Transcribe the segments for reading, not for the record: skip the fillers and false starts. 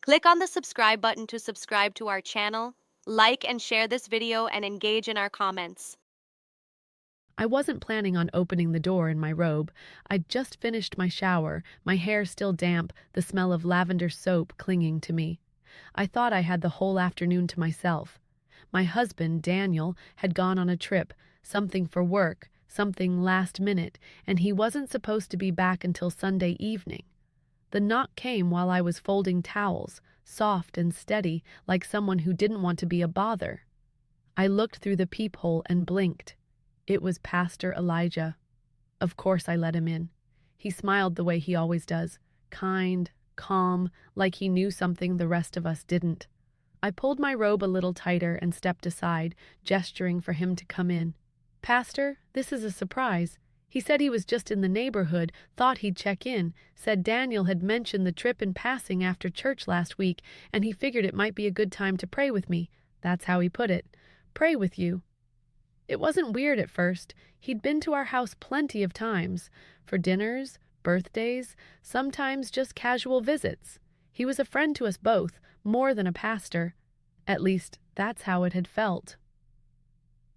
Click on the subscribe button to subscribe to our channel, like and share this video and engage in our comments. I wasn't planning on opening the door in my robe. I'd just finished my shower, my hair still damp, the smell of lavender soap clinging to me. I thought I had the whole afternoon to myself. My husband, Daniel, had gone on a trip, something for work, something last minute, and he wasn't supposed to be back until Sunday evening. The knock came while I was folding towels, soft and steady, like someone who didn't want to be a bother. I looked through the peephole and blinked. It was Pastor Elijah. Of course I let him in. He smiled the way he always does, kind, calm, like he knew something the rest of us didn't. I pulled my robe a little tighter and stepped aside, gesturing for him to come in. "Pastor, this is a surprise. He said he was just in the neighborhood, thought he'd check in, said Daniel had mentioned the trip in passing after church last week, and he figured it might be a good time to pray with me. That's how he put it. Pray with you." It wasn't weird at first. He'd been to our house plenty of times, for dinners, birthdays, sometimes just casual visits. He was a friend to us both, more than a pastor. At least, that's how it had felt.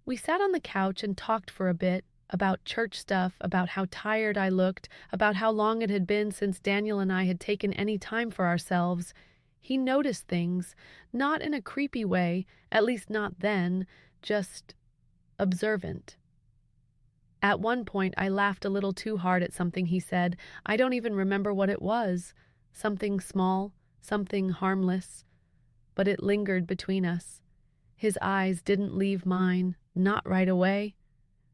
We sat on the couch and talked for a bit, about church stuff, about how tired I looked, about how long it had been since Daniel and I had taken any time for ourselves. He noticed things, not in a creepy way, at least not then, just observant. At one point, I laughed a little too hard at something he said. I don't even remember what it was. Something small, something harmless. But it lingered between us. His eyes didn't leave mine, not right away.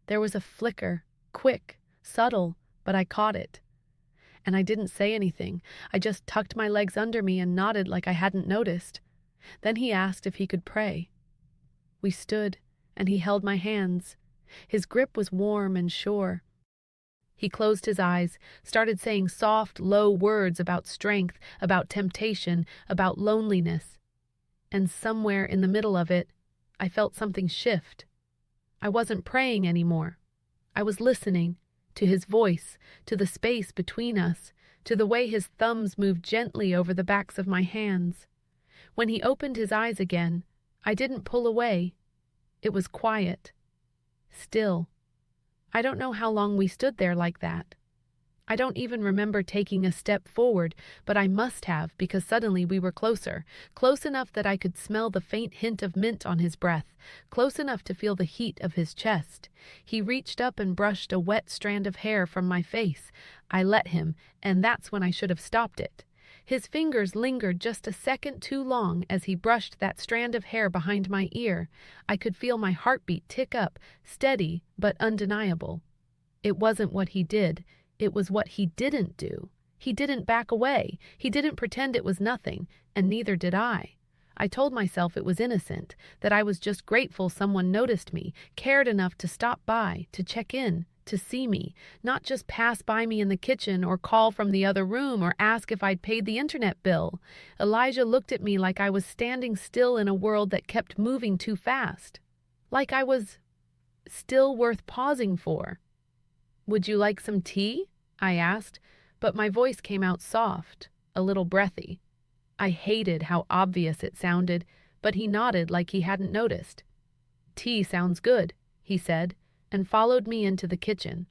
There was a flicker, quick, subtle, but I caught it. And I didn't say anything. I just tucked my legs under me and nodded like I hadn't noticed. Then he asked if he could pray. We stood, and he held my hands. His grip was warm and sure. He closed his eyes, started saying soft, low words about strength, about temptation, about loneliness. And somewhere in the middle of it, I felt something shift. I wasn't praying anymore. I was listening to his voice, to the space between us, to the way his thumbs moved gently over the backs of my hands. When he opened his eyes again, I didn't pull away. It was quiet. Still. I don't know how long we stood there like that. I don't even remember taking a step forward, but I must have because suddenly we were closer, close enough that I could smell the faint hint of mint on his breath, close enough to feel the heat of his chest. He reached up and brushed a wet strand of hair from my face. I let him, and that's when I should have stopped it. His fingers lingered just a second too long as he brushed that strand of hair behind my ear. I could feel my heartbeat tick up, steady but undeniable. It wasn't what he did. It was what he didn't do. He didn't back away. He didn't pretend it was nothing, and neither did I. I told myself it was innocent, that I was just grateful someone noticed me, cared enough to stop by, to check in, to see me, not just pass by me in the kitchen or call from the other room or ask if I'd paid the internet bill. Elijah looked at me like I was standing still in a world that kept moving too fast. Like I was still worth pausing for. "Would you like some tea?" I asked, but my voice came out soft, a little breathy. I hated how obvious it sounded, but he nodded like he hadn't noticed. "Tea sounds good," he said, and followed me into the kitchen.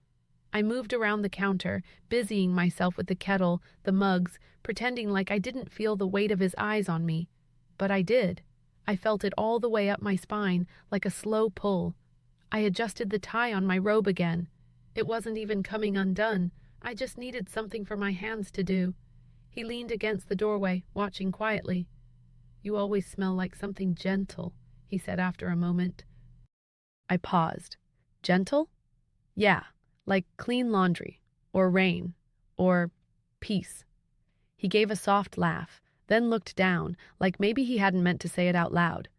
I moved around the counter, busying myself with the kettle, the mugs, pretending like I didn't feel the weight of his eyes on me. But I did. I felt it all the way up my spine, like a slow pull. I adjusted the tie on my robe again. It wasn't even coming undone. I just needed something for my hands to do. He leaned against the doorway, watching quietly. "You always smell like something gentle," he said after a moment. I paused. Gentle? Yeah, like clean laundry, or rain, or peace. He gave a soft laugh, then looked down, like maybe he hadn't meant to say it out loud.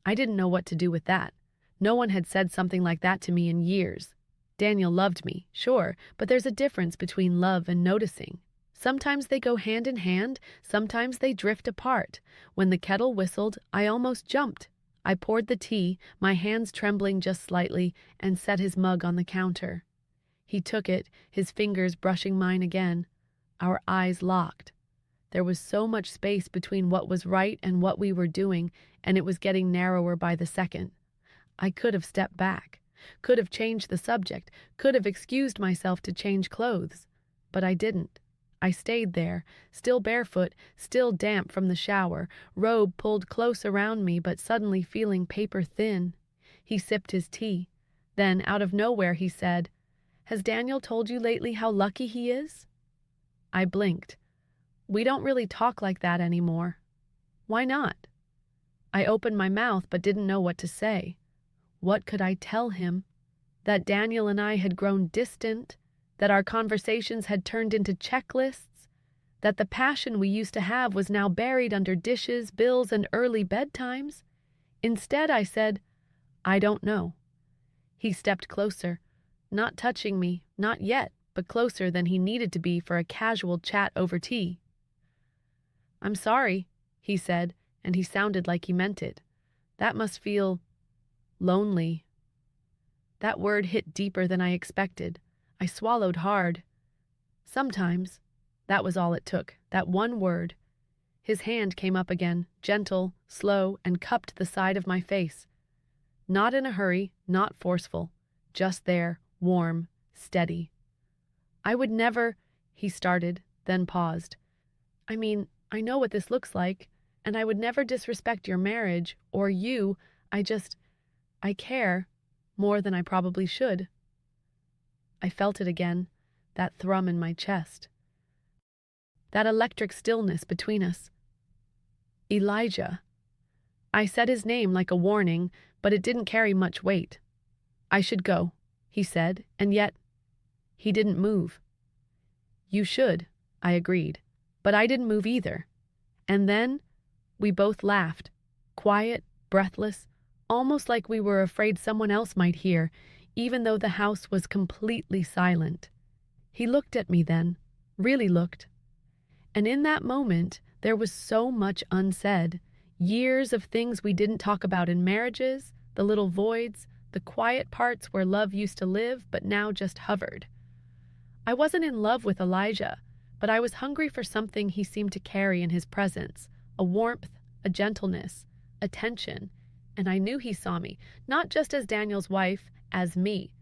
I didn't know what to do with that. No one had said something like that to me in years. Daniel loved me, sure, but there's a difference between love and noticing. Sometimes they go hand in hand, sometimes they drift apart. When the kettle whistled, I almost jumped. I poured the tea, my hands trembling just slightly, and set his mug on the counter. He took it, his fingers brushing mine again. Our eyes locked. There was so much space between what was right and what we were doing, and it was getting narrower by the second. I could have stepped back, could have changed the subject, could have excused myself to change clothes. But I didn't. I stayed there, still barefoot, still damp from the shower, robe pulled close around me but suddenly feeling paper thin. He sipped his tea. Then, out of nowhere, he said, "Has Daniel told you lately how lucky he is?" I blinked. "We don't really talk like that anymore." "Why not?" I opened my mouth but didn't know what to say. What could I tell him? That Daniel and I had grown distant, that our conversations had turned into checklists, that the passion we used to have was now buried under dishes, bills, and early bedtimes? Instead, I said, "I don't know." He stepped closer, not touching me, not yet, but closer than he needed to be for a casual chat over tea. "I'm sorry," he said, and he sounded like he meant it. "That must feel lonely." That word hit deeper than I expected. I swallowed hard. Sometimes. That was all it took, that one word. His hand came up again, gentle, slow, and cupped the side of my face. Not in a hurry, not forceful. Just there, warm, steady. "I would never," he started, then paused. "I mean, I know what this looks like, and I would never disrespect your marriage, or you. I care, more than I probably should." I felt it again, that thrum in my chest. That electric stillness between us. Elijah. I said his name like a warning, but it didn't carry much weight. "I should go," he said, and yet he didn't move. "You should," I agreed, but I didn't move either. And then we both laughed, quiet, breathless, almost like we were afraid someone else might hear, even though the house was completely silent. He looked at me then, really looked. And in that moment, there was so much unsaid. Years of things we didn't talk about in marriages, the little voids, the quiet parts where love used to live but now just hovered. I wasn't in love with Elijah, but I was hungry for something he seemed to carry in his presence, a warmth, a gentleness, a tension, and I knew he saw me, not just as Daniel's wife, as me.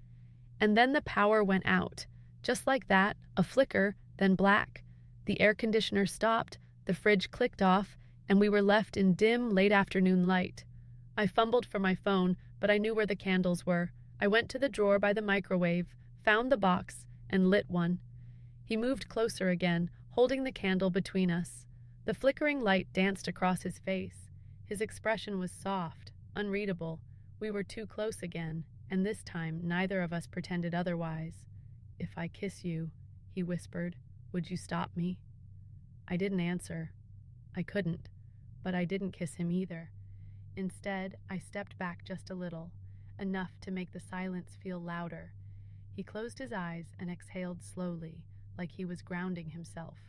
And then the power went out. Just like that, a flicker, then black. The air conditioner stopped, the fridge clicked off, and we were left in dim, late afternoon light. I fumbled for my phone, but I knew where the candles were. I went to the drawer by the microwave, found the box, and lit one. He moved closer again, holding the candle between us. The flickering light danced across his face. His expression was soft, unreadable. We were too close again, and this time neither of us pretended otherwise. "If I kiss you," he whispered, "would you stop me?" I didn't answer. I couldn't, but I didn't kiss him either. Instead, I stepped back just a little, enough to make the silence feel louder. He closed his eyes and exhaled slowly, like he was grounding himself.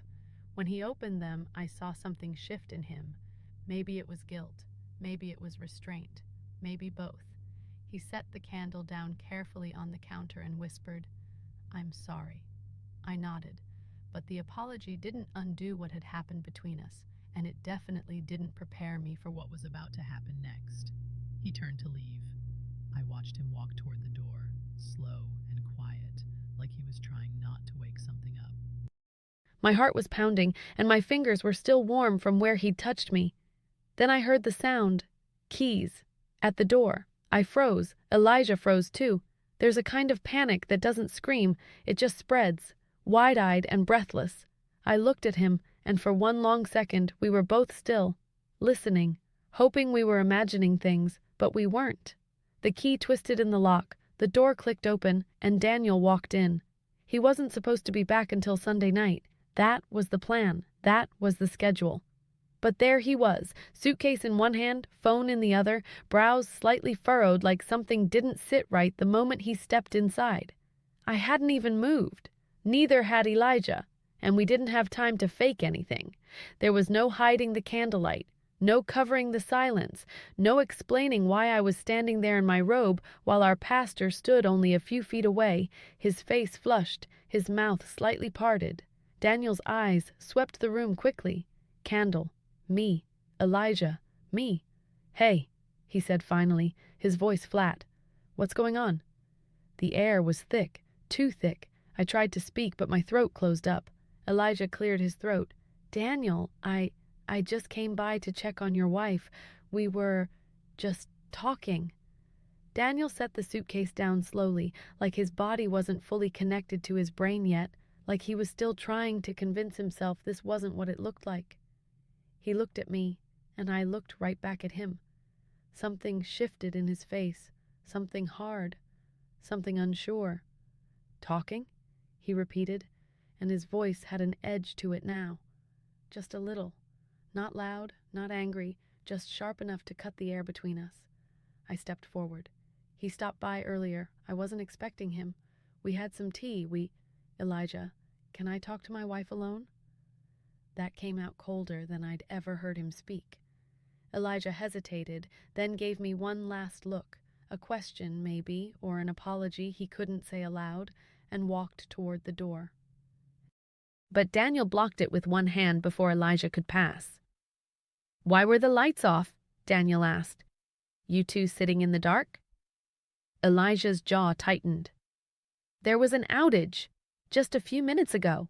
When he opened them, I saw something shift in him. Maybe it was guilt, maybe it was restraint, maybe both. He set the candle down carefully on the counter and whispered, "I'm sorry." I nodded, but the apology didn't undo what had happened between us, and it definitely didn't prepare me for what was about to happen next. He turned to leave. I watched him walk toward the door, slow and quiet, like he was trying not to wake something up. My heart was pounding, and my fingers were still warm from where he'd touched me. Then I heard the sound. Keys. At the door. I froze. Elijah froze too. There's a kind of panic that doesn't scream, it just spreads, wide-eyed and breathless. I looked at him, and for one long second we were both still, listening, hoping we were imagining things, but we weren't. The key twisted in the lock, the door clicked open, and Daniel walked in. He wasn't supposed to be back until Sunday night. That was the plan. That was the schedule. But there he was, suitcase in one hand, phone in the other, brows slightly furrowed like something didn't sit right the moment he stepped inside. I hadn't even moved. Neither had Elijah, and we didn't have time to fake anything. There was no hiding the candlelight, no covering the silence, no explaining why I was standing there in my robe while our pastor stood only a few feet away, his face flushed, his mouth slightly parted. Daniel's eyes swept the room quickly. Candle, me, Elijah, me. Hey, he said finally, his voice flat. What's going on? The air was thick, too thick. I tried to speak, but my throat closed up. Elijah cleared his throat. Daniel, I just came by to check on your wife. We were just talking. Daniel set the suitcase down slowly, like his body wasn't fully connected to his brain yet, like he was still trying to convince himself this wasn't what it looked like. He looked at me, and I looked right back at him. Something shifted in his face, something hard, something unsure. Talking? He repeated, and his voice had an edge to it now. Just a little. Not loud, not angry, just sharp enough to cut the air between us. I stepped forward. He stopped by earlier. I wasn't expecting him. We had some tea. Elijah, can I talk to my wife alone? That came out colder than I'd ever heard him speak. Elijah hesitated, then gave me one last look, a question maybe, or an apology he couldn't say aloud, and walked toward the door. But Daniel blocked it with one hand before Elijah could pass. Why were the lights off? Daniel asked. You two sitting in the dark? Elijah's jaw tightened. There was an outage, just a few minutes ago.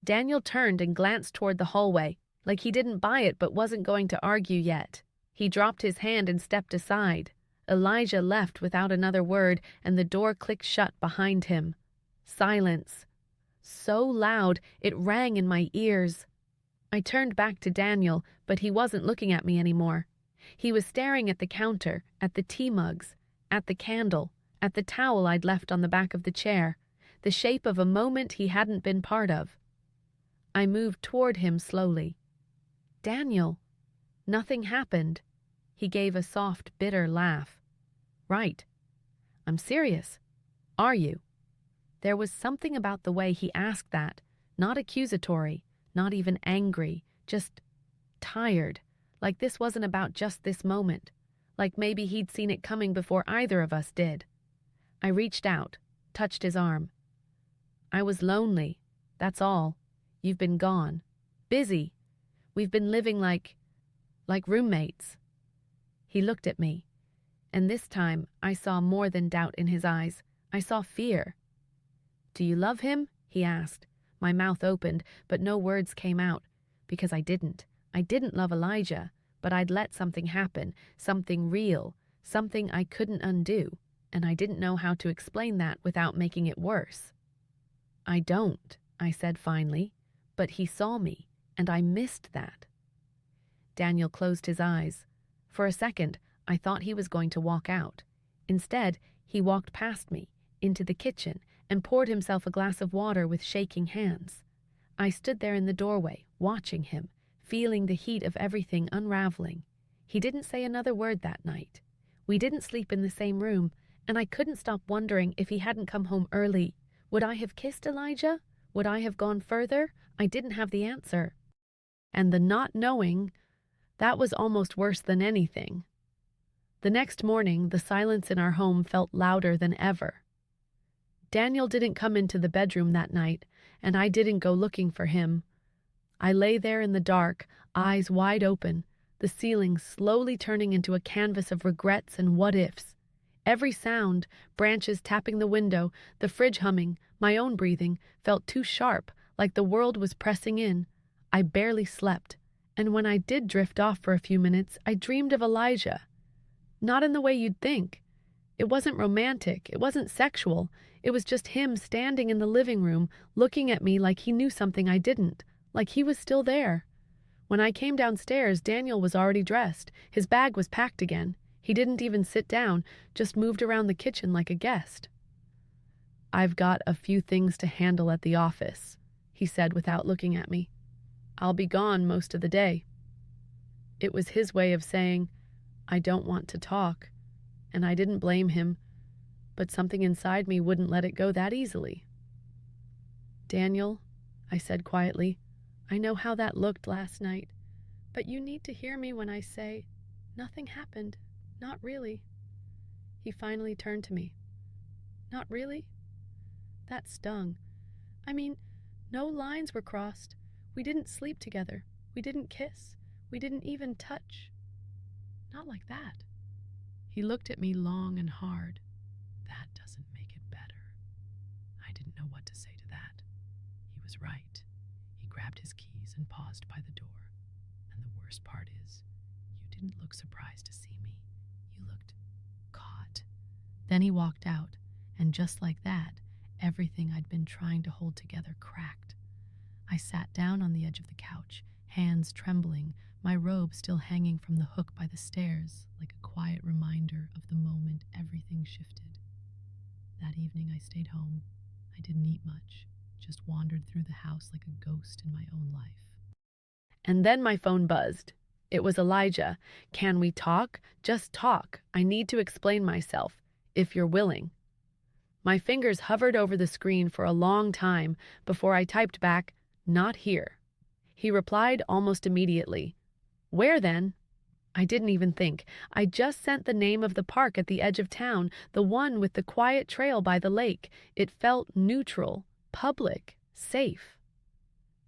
Daniel turned and glanced toward the hallway, like he didn't buy it but wasn't going to argue yet. He dropped his hand and stepped aside. Elijah left without another word, and the door clicked shut behind him. Silence. So loud, it rang in my ears. I turned back to Daniel, but he wasn't looking at me anymore. He was staring at the counter, at the tea mugs, at the candle, at the towel I'd left on the back of the chair, the shape of a moment he hadn't been part of. I moved toward him slowly. Daniel. Nothing happened. He gave a soft, bitter laugh. Right. I'm serious. Are you? There was something about the way he asked that, not accusatory, not even angry, just tired, like this wasn't about just this moment, like maybe he'd seen it coming before either of us did. I reached out, touched his arm. I was lonely, that's all. You've been gone. Busy. We've been living like roommates. He looked at me, and this time I saw more than doubt in his eyes. I saw fear. Do you love him? He asked. My mouth opened, but no words came out, because I didn't. I didn't love Elijah, but I'd let something happen, something real, something I couldn't undo, and I didn't know how to explain that without making it worse. I don't, I said finally, but he saw me, and I missed that. Daniel closed his eyes. For a second, I thought he was going to walk out. Instead, he walked past me, into the kitchen, and poured himself a glass of water with shaking hands. I stood there in the doorway, watching him, feeling the heat of everything unraveling. He didn't say another word that night. We didn't sleep in the same room, and I couldn't stop wondering if he hadn't come home early. Would I have kissed Elijah? Would I have gone further? I didn't have the answer. And the not knowing, that was almost worse than anything. The next morning, the silence in our home felt louder than ever. Daniel didn't come into the bedroom that night, and I didn't go looking for him. I lay there in the dark, eyes wide open, the ceiling slowly turning into a canvas of regrets and what-ifs. Every sound, branches tapping the window, the fridge humming, my own breathing, felt too sharp, like the world was pressing in. I barely slept, and when I did drift off for a few minutes, I dreamed of Elijah. Not in the way you'd think. It wasn't romantic, it wasn't sexual. It was just him standing in the living room, looking at me like he knew something I didn't, like he was still there. When I came downstairs, Daniel was already dressed. His bag was packed again. He didn't even sit down, just moved around the kitchen like a guest. I've got a few things to handle at the office, he said without looking at me. I'll be gone most of the day. It was his way of saying, I don't want to talk, and I didn't blame him, but something inside me wouldn't let it go that easily. Daniel, I said quietly, I know how that looked last night, but you need to hear me when I say, nothing happened, not really. He finally turned to me. Not really? That stung. I mean, No lines were crossed. We didn't sleep together. We didn't kiss. We didn't even touch. Not like that. He looked at me long and hard. That doesn't make it better. I didn't know what to say to that. He was right. He grabbed his keys and paused by the door. And the worst part is, you didn't look surprised to see me. You looked caught. Then he walked out, and just like that, everything I'd been trying to hold together cracked. I sat down on the edge of the couch, hands trembling, my robe still hanging from the hook by the stairs, like a quiet reminder of the moment everything shifted. That evening I stayed home. I didn't eat much, just wandered through the house like a ghost in my own life. And then my phone buzzed. It was Elijah. Can we talk? Just talk. I need to explain myself, if you're willing. My fingers hovered over the screen for a long time before I typed back, not here. He replied almost immediately. Where then? I didn't even think. I just sent the name of the park at the edge of town, the one with the quiet trail by the lake. It felt neutral, public, safe.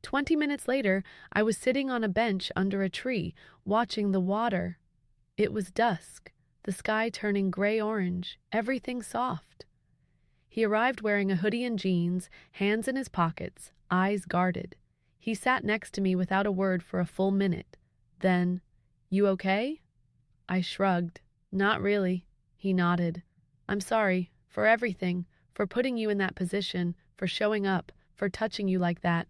20 minutes later, I was sitting on a bench under a tree, watching the water. It was dusk, the sky turning gray-orange, everything soft. He arrived wearing a hoodie and jeans, hands in his pockets, eyes guarded. He sat next to me without a word for a full minute. Then, you okay? I shrugged. Not really. He nodded. I'm sorry, for everything, for putting you in that position, for showing up, for touching you like that.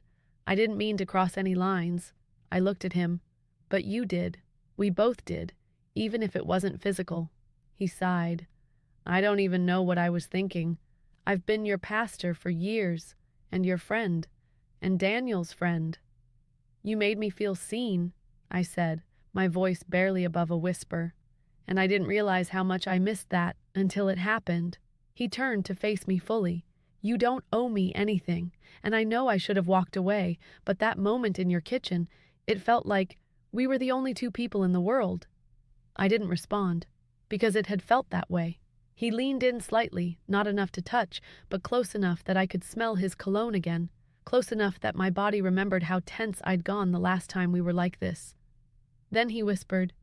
I didn't mean to cross any lines. I looked at him. But you did. We both did, even if it wasn't physical. He sighed. I don't even know what I was thinking. I've been your pastor for years, and your friend, and Daniel's friend. You made me feel seen, I said, my voice barely above a whisper. And I didn't realize how much I missed that until it happened. He turned to face me fully. You don't owe me anything, and I know I should have walked away, but that moment in your kitchen, it felt like we were the only two people in the world. I didn't respond, because it had felt that way. He leaned in slightly, not enough to touch, but close enough that I could smell his cologne again, close enough that my body remembered how tense I'd gone the last time we were like this. Then he whispered,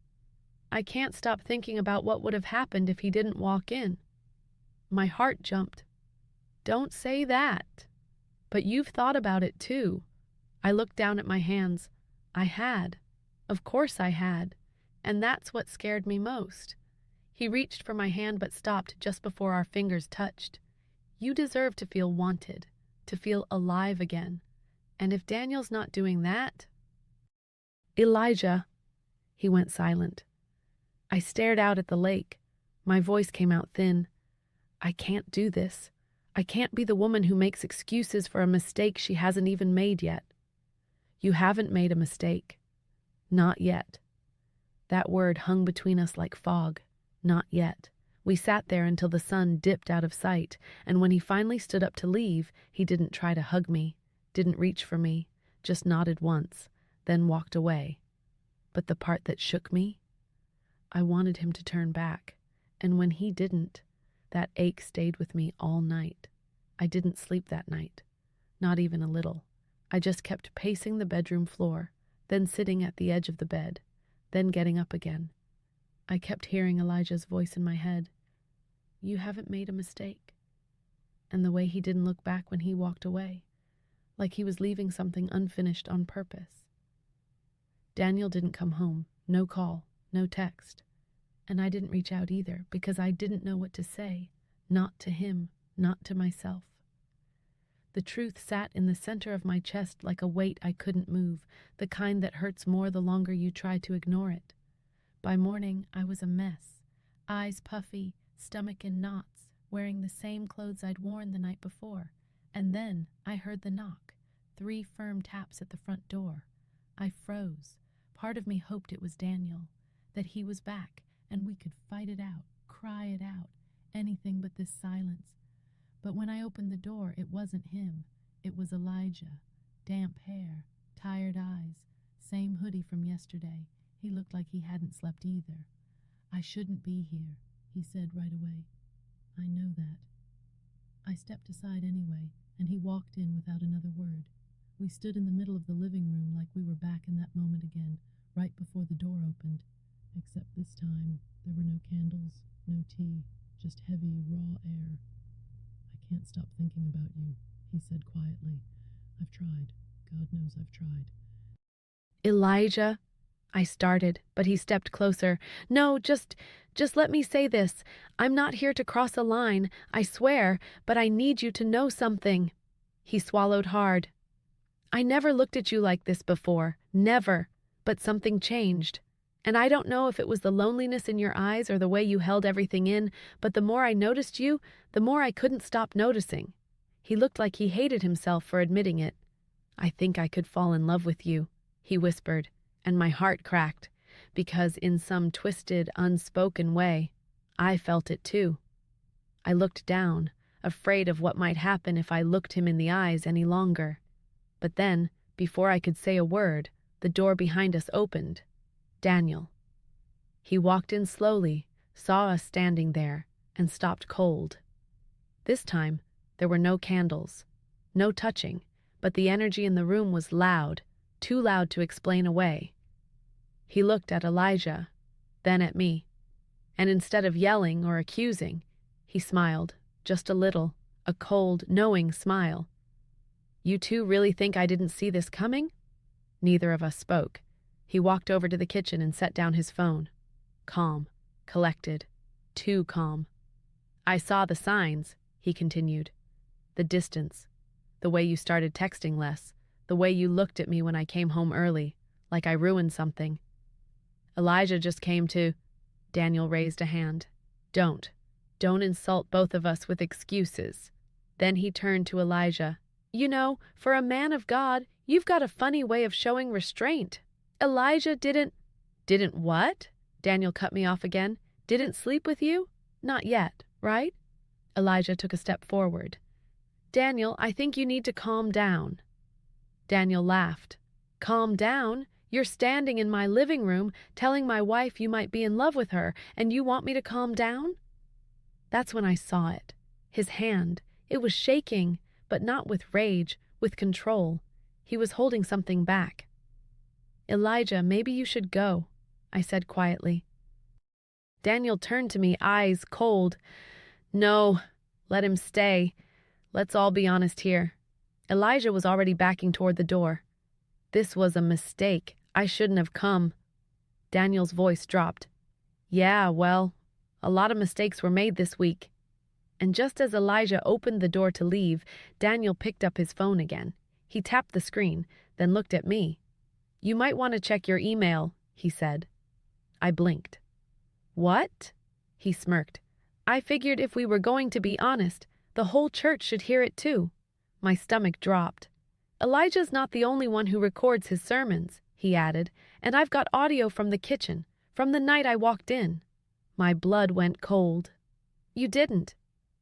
I can't stop thinking about what would have happened if he didn't walk in. My heart jumped. Don't say that. But you've thought about it too. I looked down at my hands. I had. Of course I had. And that's what scared me most. He reached for my hand but stopped just before our fingers touched. You deserve to feel wanted, to feel alive again. And if Daniel's not doing that... Elijah. He went silent. I stared out at the lake. My voice came out thin. I can't do this. I can't be the woman who makes excuses for a mistake she hasn't even made yet. You haven't made a mistake. Not yet. That word hung between us like fog. Not yet. We sat there until the sun dipped out of sight, and when he finally stood up to leave, he didn't try to hug me, didn't reach for me, just nodded once, then walked away. But the part that shook me? I wanted him to turn back, and when he didn't, that ache stayed with me all night. I didn't sleep that night, not even a little. I just kept pacing the bedroom floor, then sitting at the edge of the bed, then getting up again. I kept hearing Elijah's voice in my head. You haven't made a mistake. And the way he didn't look back when he walked away, like he was leaving something unfinished on purpose. Daniel didn't come home, no call, no text. And I didn't reach out either because I didn't know what to say, not to him, not to myself. The truth sat in the center of my chest like a weight I couldn't move, the kind that hurts more the longer you try to ignore it. By morning, I was a mess, eyes puffy, stomach in knots, wearing the same clothes I'd worn the night before. And then I heard the knock, 3 firm taps at the front door. I froze. Part of me hoped it was Daniel, that he was back, and we could fight it out, cry it out, anything but this silence. But when I opened the door, it wasn't him. It was Elijah. Damp hair, tired eyes, same hoodie from yesterday. He looked like he hadn't slept either. I shouldn't be here, he said right away. I know that. I stepped aside anyway, and he walked in without another word. We stood in the middle of the living room like we were back in that moment again, right before the door opened. Except this time, there were no candles, no tea, just heavy, raw air. I can't stop thinking about you, he said quietly. I've tried. God knows I've tried. Elijah, I started, but he stepped closer. No, just let me say this. I'm not here to cross a line, I swear, but I need you to know something. He swallowed hard. I never looked at you like this before, never, but something changed. And I don't know if it was the loneliness in your eyes or the way you held everything in, but the more I noticed you, the more I couldn't stop noticing. He looked like he hated himself for admitting it. I think I could fall in love with you, he whispered, and my heart cracked, because in some twisted, unspoken way, I felt it too. I looked down, afraid of what might happen if I looked him in the eyes any longer. But then, before I could say a word, the door behind us opened. Daniel. He walked in slowly, saw us standing there, and stopped cold. This time, there were no candles, no touching, but the energy in the room was loud, too loud to explain away. He looked at Elijah, then at me, and instead of yelling or accusing, he smiled, just a little, a cold, knowing smile. You two really think I didn't see this coming? Neither of us spoke. He walked over to the kitchen and set down his phone. Calm, collected, too calm. I saw the signs, he continued. The distance, the way you started texting less, the way you looked at me when I came home early, like I ruined something. Elijah just came to... Daniel raised a hand. Don't insult both of us with excuses. Then he turned to Elijah. You know, for a man of God, you've got a funny way of showing restraint. Elijah didn't what? Daniel cut me off again. Didn't sleep with you? Not yet, right? Elijah took a step forward. Daniel, I think you need to calm down. Daniel laughed. Calm down? You're standing in my living room telling my wife you might be in love with her, and you want me to calm down? That's when I saw it. His hand. It was shaking, but not with rage, with control. He was holding something back. Elijah, maybe you should go, I said quietly. Daniel turned to me, eyes cold. No, let him stay. Let's all be honest here. Elijah was already backing toward the door. This was a mistake. I shouldn't have come. Daniel's voice dropped. Yeah, well, a lot of mistakes were made this week. And just as Elijah opened the door to leave, Daniel picked up his phone again. He tapped the screen, then looked at me. You might want to check your email, he said. I blinked. What? He smirked. I figured if we were going to be honest, the whole church should hear it too. My stomach dropped. Elijah's not the only one who records his sermons, he added, and I've got audio from the kitchen, from the night I walked in. My blood went cold. You didn't.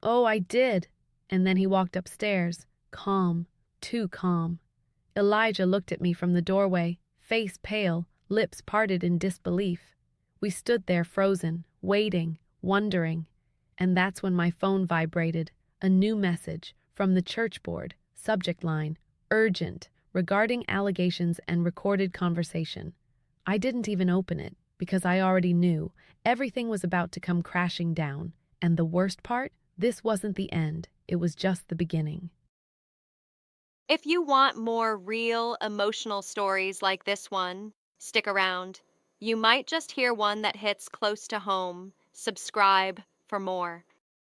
Oh, I did. And then he walked upstairs, calm, too calm. Elijah looked at me from the doorway, face pale, lips parted in disbelief. We stood there frozen, waiting, wondering. And that's when my phone vibrated, a new message from the church board, subject line, urgent, regarding allegations and recorded conversation. I didn't even open it, because I already knew everything was about to come crashing down. And the worst part? This wasn't the end. It was just the beginning. If you want more real, emotional stories like this one, stick around. You might just hear one that hits close to home. Subscribe for more.